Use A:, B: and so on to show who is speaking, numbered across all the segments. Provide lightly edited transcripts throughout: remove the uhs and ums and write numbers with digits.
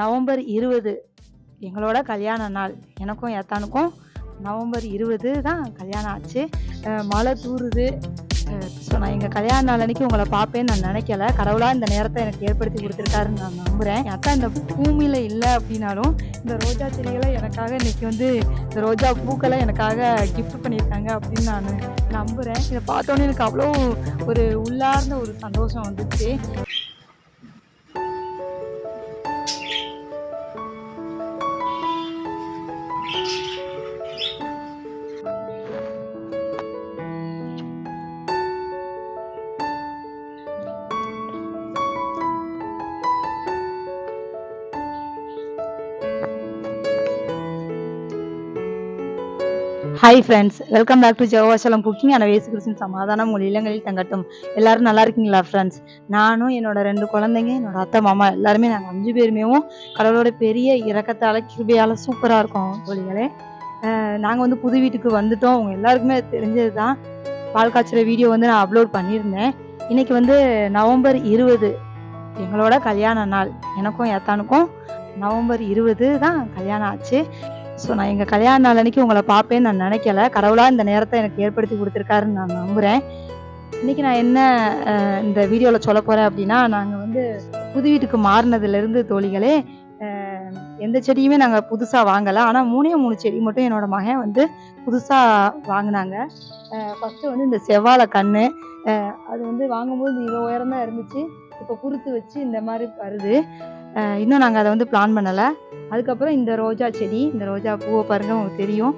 A: November 20 எங்களோட கல்யாண நாள். எனக்கும் ஏத்தானுக்கும் நவம்பர் 20 தான் கல்யாணம் ஆச்சு. மழை தூறுது. ஸோ நான் எங்கள் கல்யாண நாள் அன்னைக்கு உங்களை பார்ப்பேன்னு நான் நினைக்கல. கடவுளாக இந்த நேரத்தை எனக்கு ஏற்படுத்தி கொடுத்துருக்காருன்னு நான் நம்புகிறேன். என் அக்கா இந்த பூமியில் இல்லை அப்படின்னாலும் இந்த ரோஜா செடிகளை எனக்காக இன்னைக்கு இந்த ரோஜா பூக்களை எனக்காக கிஃப்ட் பண்ணியிருக்காங்க அப்படின்னு நான் நம்புகிறேன். இதை பார்த்தோன்னே எனக்கு அவ்வளோ ஒரு உள்ளார்ந்த ஒரு சந்தோஷம் வந்துச்சு. Hi friends, welcome back to Jegavasalam cooking and இயேசு கிறிஸ்துவின் சமாதானம் உங்கள் இல்லங்களில் தங்கட்டும். எல்லாரும் நல்லா இருக்கீங்களா ஃப்ரெண்ட்ஸ்? நானும் என்னோட 2 குழந்தைங்க, என்னோட அத்தை மாமா எல்லாருமே நாங்கள் 5 பேருமேவும் கடவுளோட பெரிய இரக்கத்தால் கிருபையால் சூப்பராக இருக்கோம் தோழிகளே. நாங்கள் புது வீட்டுக்கு வந்துட்டோம். உங்கள் எல்லாருக்குமே தெரிஞ்சது தான். பால் காய்ச்சற வீடியோ நான் அப்லோட் பண்ணியிருந்தேன். இன்னைக்கு நவம்பர் 20 எங்களோட கல்யாண நாள். எனக்கும் ஏத்தானுக்கும் நவம்பர் 20 தான் கல்யாணம் ஆச்சு. ஸோ நான் எங்கள் கல்யாண நாள் அன்னைக்கு உங்களை பார்ப்பேன்னு நான் நினைக்கல. கடவுளாக இந்த நேரத்தை எனக்கு ஏற்படுத்தி கொடுத்துருக்காருன்னு நான் நம்புகிறேன். இன்றைக்கி நான் என்ன இந்த வீடியோவில் சொல்ல போகிறேன் அப்படின்னா, நாங்கள் புது வீட்டுக்கு மாறினதுலேருந்து தோழிகளே எந்த செடியுமே நாங்கள் புதுசாக வாங்கலை. ஆனால் 3 செடி மட்டும் என்னோட மகன் புதுசாக வாங்கினாங்க. ஃபஸ்ட்டு இந்த செவ்வாழை கன்று, அது வாங்கும்போது இவ்வளோ உயரம் தான் இருந்துச்சு. இப்போ குறுத்து வச்சு இந்த மாதிரி வருது. இன்னும் நாங்கள் அதை பிளான் பண்ணலை. அதுக்கப்புறம் இந்த ரோஜா செடி, இந்த ரோஜா பூவை பாருங்கள், உங்களுக்கு தெரியும்.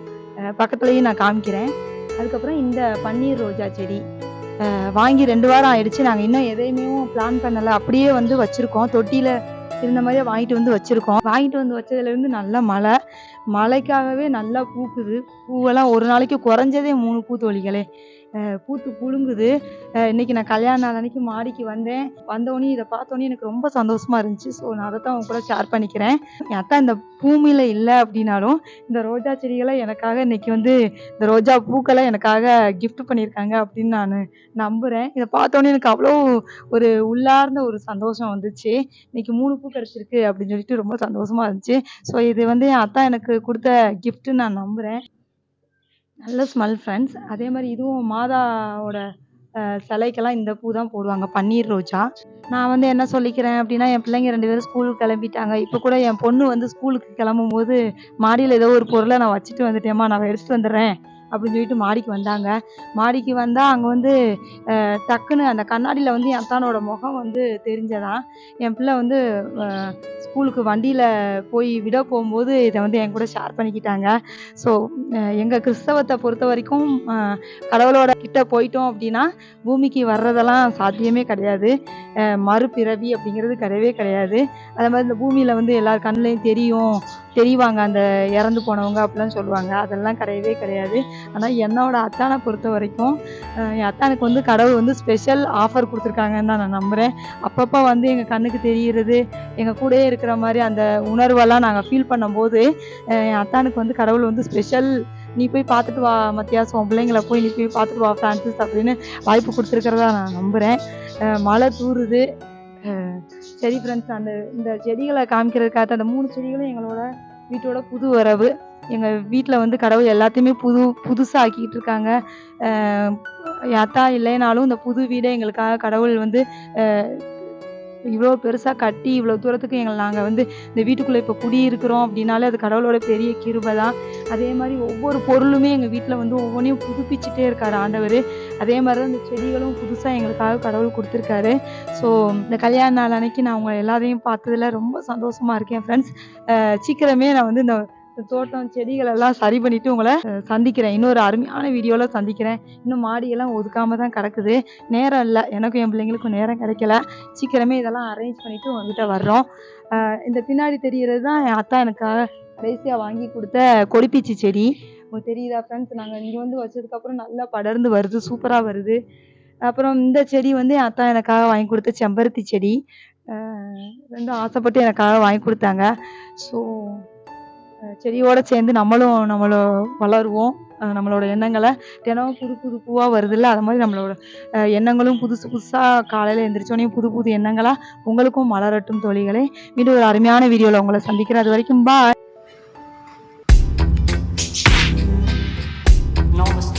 A: பக்கத்துலேயும் நான் காமிக்கிறேன். அதுக்கப்புறம் இந்த பன்னீர் ரோஜா செடி வாங்கி 2 வாரம் ஆயிடுச்சு. நாங்கள் இன்னும் எதையுமே பிளான் பண்ணலை. அப்படியே வச்சுருக்கோம். தொட்டியில் இருந்த மாதிரியே வாங்கிட்டு வச்சுருக்கோம். வாங்கிட்டு வச்சதுலேருந்து நல்ல மழைக்காகவே நல்லா பூக்குது. பூவெல்லாம் ஒரு நாளைக்கு குறைஞ்சதே 3 பூ தோழிகளே பூத்து குலுங்குது. இன்னைக்கு நான் கல்யாண நாள் அன்னைக்கு மாடிக்கு வந்தோடனே இதை பார்த்தோன்னே எனக்கு ரொம்ப சந்தோஷமா இருந்துச்சு. ஸோ நான் அதை தான் உங்க கூட ஷேர் பண்ணிக்கிறேன். என் அத்தா இந்த பூமியில் இல்லை அப்படின்னாலும் இந்த ரோஜா செடிகளை எனக்காக இன்னைக்கு இந்த ரோஜா பூக்களை எனக்காக கிஃப்ட் பண்ணியிருக்காங்க அப்படின்னு நான் நம்புகிறேன். இதை பார்த்தோன்னே எனக்கு அவ்வளோ ஒரு உள்ளார்ந்த ஒரு சந்தோஷம் வந்துச்சு. இன்னைக்கு 3 பூ கிடச்சிருக்கு அப்படின்னு சொல்லிட்டு ரொம்ப சந்தோஷமா இருந்துச்சு. ஸோ இது என் அத்தா எனக்கு கொடுத்த கிஃப்ட்டுன்னு நான் நம்புகிறேன். நல்ல ஸ்மெல் ஃப்ரெண்ட்ஸ். அதே மாதிரி இதுவும் மாதாவோட சிலைக்கெல்லாம் இந்த பூ தான் போடுவாங்க, பன்னீர் ரோஜா. நான் என்ன சொல்லிக்கிறேன் அப்படின்னா, என் பிள்ளைங்க 2 பேரும் ஸ்கூலுக்கு கிளம்பிட்டாங்க. இப்போ கூட என் பொண்ணு ஸ்கூலுக்கு கிளம்பும்போது மாடியில் ஏதோ ஒரு பொருளை நான் வச்சுட்டு வந்துட்டேம்மா, நான் எடுத்துகிட்டு வந்துடுறேன் அப்படின்னு சொல்லிட்டு மாடிக்கு வந்தாங்க. மாடிக்கு வந்தால் அங்கே டக்குன்னு அந்த கண்ணாடியில் என் அத்தானோட முகம் தெரிஞ்சதான். என் பிள்ளை ஸ்கூலுக்கு வண்டியில் போய் விட போகும்போது இதை என் கூட ஷேர் பண்ணிக்கிட்டாங்க. ஸோ எங்கள் கிறிஸ்தவத்தை பொறுத்த வரைக்கும் கடவுளோட கிட்ட போயிட்டோம் அப்படின்னா பூமிக்கு வர்றதெல்லாம் சாத்தியமே கிடையாது. மறுபிறவி அப்படிங்கிறது கிடையவே கிடையாது. அதே மாதிரி இந்த பூமியில் எல்லார் கண்ணுலையும் தெரிவாங்க அந்த இறந்து போனவங்க அப்படிலாம் சொல்லுவாங்க. அதெல்லாம் கிடையவே கிடையாது. ஆனால் என்னோட அத்தானை பொறுத்த வரைக்கும் என் அத்தானுக்கு கடவுள் ஸ்பெஷல் ஆஃபர் கொடுத்துருக்காங்கன்னு தான் நான் நம்புகிறேன். அப்பப்போ எங்கள் கண்ணுக்கு தெரிகிறது, எங்கள் கூடயே இருக்கிற மாதிரி அந்த உணர்வெல்லாம் நாங்கள் ஃபீல் பண்ணும்போது என் அத்தானுக்கு கடவுள் ஸ்பெஷல், நீ போய் பார்த்துட்டு வா மத்தியாசம், உன் பிள்ளைங்களை போய் நீ போய் பார்த்துட்டு வா ஃப்ரான்சிஸ் அப்படின்னு வாய்ப்பு கொடுத்துருக்கிறதா நான் நம்புகிறேன். மழை தூறுது. சரி ஃப்ரெண்ட்ஸ், இந்த செடிகளை காமிக்கிறதுக்காக அந்த 3 செடிகளும் எங்களோட வீட்டோட புது வரவு. எங்கள் வீட்டில் கடவுள் எல்லாத்தையுமே புதுசாக ஆக்கிக்கிட்டு இருக்காங்க. அத்தா இல்லைனாலும் இந்த புது வீடை எங்களுக்காக கடவுள் இவ்வளோ பெருசாக கட்டி இவ்வளோ தூரத்துக்கு நாங்கள் இந்த வீட்டுக்குள்ளே இப்போ குடியிருக்கிறோம் அப்படின்னாலே அது கடவுளோட பெரிய கிருபை தான். அதே மாதிரி ஒவ்வொரு பொருளுமே எங்கள் வீட்டில் ஒவ்வொன்றையும் புதுப்பிச்சுட்டே இருக்கார் ஆண்டவர். அதே மாதிரி தான் இந்த செடிகளும் புதுசாக எங்களுக்காக கடவுள் கொடுத்துருக்காரு. ஸோ இந்த கல்யாண நாள் அன்னைக்கு நான் உங்களை எல்லாரையும் பார்த்ததுல ரொம்ப சந்தோஷமாக இருக்கேன் ஃப்ரெண்ட்ஸ். சீக்கிரமே நான் இந்த தோட்டம் செடிகள் எல்லாம் சரி பண்ணிட்டு உங்களை சந்திக்கிறேன். இன்னொரு அருமையான வீடியோவில் சந்திக்கிறேன். இன்னும் மாடியெல்லாம் ஒதுக்காம தான் கிடக்குது. நேரம் இல்லை, எனக்கும் என் பிள்ளைங்களுக்கும் நேரம் கிடைக்கல. சீக்கிரமே இதெல்லாம் அரேஞ்ச் பண்ணிட்டு உங்ககிட்ட வர்றோம். இந்த பின்னாடி தெரிகிறது தான் என் அத்தா எனக்காக கடைசியாக வாங்கி கொடுத்த கொடிப்பீச்சி செடி. உங்களுக்கு தெரியுதா ஃப்ரெண்ட்ஸ்? நாங்கள் இங்கே வச்சதுக்கப்புறம் நல்லா படர்ந்து வருது, சூப்பராக வருது. அப்புறம் இந்த செடி என் அத்தா எனக்காக வாங்கி கொடுத்த செம்பருத்தி செடி. 2 ஆசைப்பட்டு எனக்காக வாங்கி கொடுத்தாங்க. ஸோ செடியோட சேர்ந்து நம்மள வளருவோம். நம்மளோட எண்ணங்கள தினமும் புது புது பூவா வருதுல்ல, அது மாரி நம்மளோட எண்ணங்களும் புதுசு புதுசா காலையில எந்திரிச்சோனயும் புது புது எண்ணங்களா உங்களுக்கும் மலரட்டும் தோழிகளே. மீண்டும் ஒரு அருமையான வீடியோல உங்கள சந்திக்கிறேன். அதுவரைக்கும் பாய்.
B: enormous